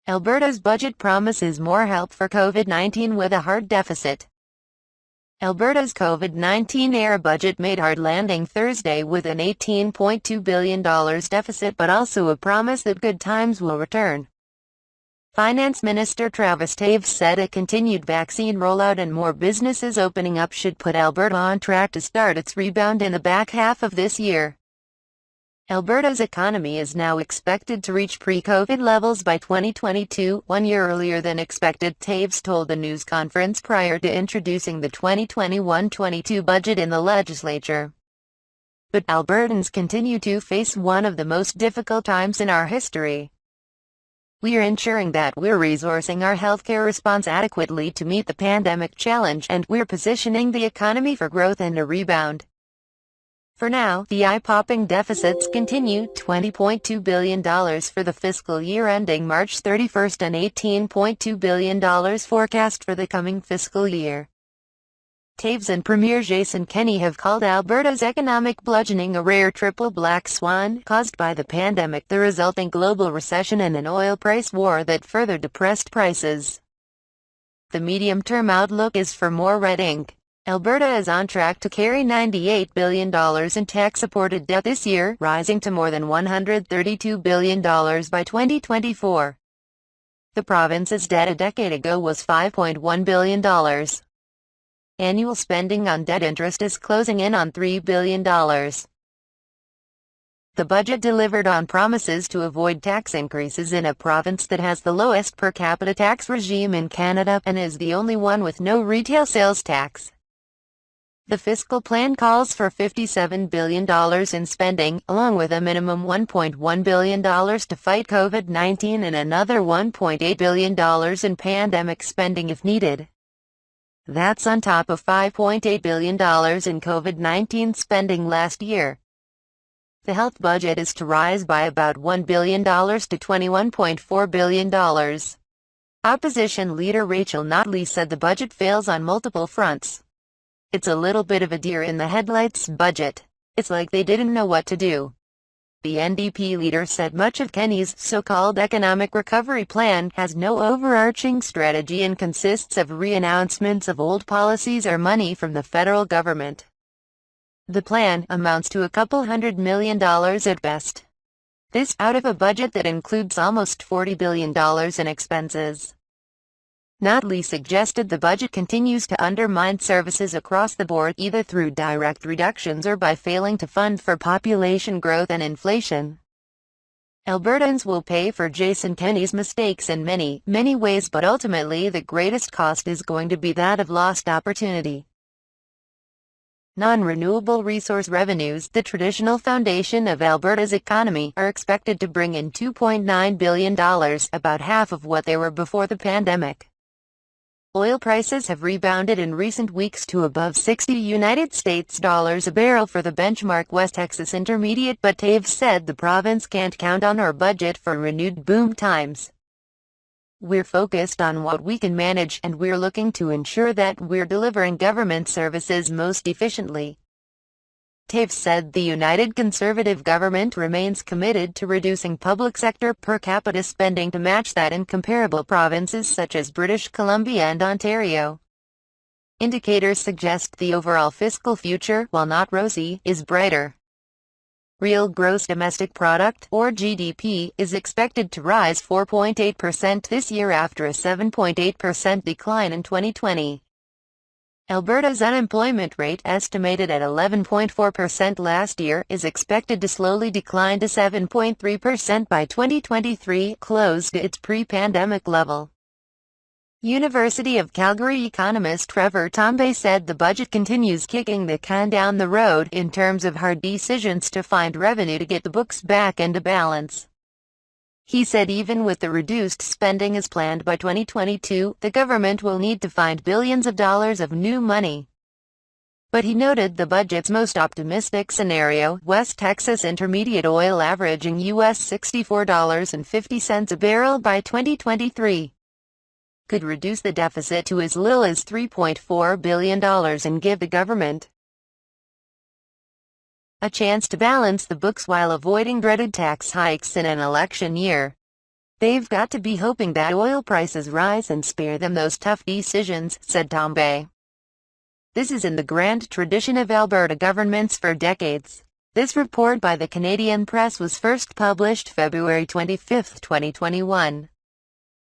Alberta's budget promises more help for COVID-19 with a hard deficit. Alberta's COVID-19-era budget made hard landing Thursday with an $18.2 billion deficit, but also a promise that good times will return. Finance Minister Travis Toews said a continued vaccine rollout and more businesses opening up should put Alberta on track to start its rebound in the back half of this year. Alberta's economy is now expected to reach pre-COVID levels by 2022, 1 year earlier than expected, Toews told the news conference prior to introducing the 2021-22 budget in the legislature. But Albertans continue to face one of the most difficult times in our history. We are ensuring that we're resourcing our healthcare response adequately to meet the pandemic challenge, and we're positioning the economy for growth and a rebound. For now, the eye-popping deficits continue: $20.2 billion for the fiscal year ending March 31st and $18.2 billion forecast for the coming fiscal year. Toews and Premier Jason Kenney have called Alberta's economic bludgeoning a rare triple black swan caused by the pandemic, the resulting global recession, and an oil price war that further depressed prices. The medium-term outlook is for more red ink. Alberta is on track to carry $98 billion in tax-supported debt this year, rising to more than $132 billion by 2024. The province's debt a decade ago was $5.1 billion. Annual spending on debt interest is closing in on $3 billion. The budget delivered on promises to avoid tax increases in a province that has the lowest per capita tax regime in Canada and is the only one with no retail sales tax. The fiscal plan calls for $57 billion in spending, along with a minimum $1.1 billion to fight COVID-19 and another $1.8 billion in pandemic spending if needed. That's on top of $5.8 billion in COVID-19 spending last year. The health budget is to rise by about $1 billion to $21.4 billion. Opposition Leader Rachel Notley said the budget fails on multiple fronts. It's a little bit of a deer in the headlights budget. It's like they didn't know what to do. The NDP leader said much of Kenney's so-called economic recovery plan has no overarching strategy and consists of re-announcements of old policies or money from the federal government. The plan amounts to a couple $100 million at best. This out of a budget that includes almost $40 billion in expenses. Notley suggested the budget continues to undermine services across the board, either through direct reductions or by failing to fund for population growth and inflation. Albertans will pay for Jason Kenney's mistakes in many, many ways, but ultimately the greatest cost is going to be that of lost opportunity. Non-renewable resource revenues, the traditional foundation of Alberta's economy, are expected to bring in $2.9 billion, about half of what they were before the pandemic. Oil prices have rebounded in recent weeks to above $60 a barrel for the benchmark West Texas Intermediate, but Toews said the province can't count on or budget for renewed boom times. We're focused on what we can manage, and we're looking to ensure that we're delivering government services most efficiently. Toews said the United Conservative government remains committed to reducing public sector per capita spending to match that in comparable provinces such as British Columbia and Ontario. Indicators suggest the overall fiscal future, while not rosy, is brighter. Real gross domestic product, or GDP, is expected to rise 4.8% this year after a 7.8% decline in 2020. Alberta's unemployment rate, estimated at 11.4% last year, is expected to slowly decline to 7.3% by 2023, close to its pre-pandemic level. University of Calgary economist Trevor Toews said the budget continues kicking the can down the road in terms of hard decisions to find revenue to get the books back into balance. He said even with the reduced spending as planned by 2022, the government will need to find billions of dollars of new money. But he noted the budget's most optimistic scenario, West Texas Intermediate oil averaging US $64.50 a barrel by 2023, could reduce the deficit to as little as $3.4 billion and give the government a chance to balance the books while avoiding dreaded tax hikes in an election year. They've got to be hoping that oil prices rise and spare them those tough decisions, said Toews. This is in the grand tradition of Alberta governments for decades. This report by the Canadian Press was first published February 25, 2021.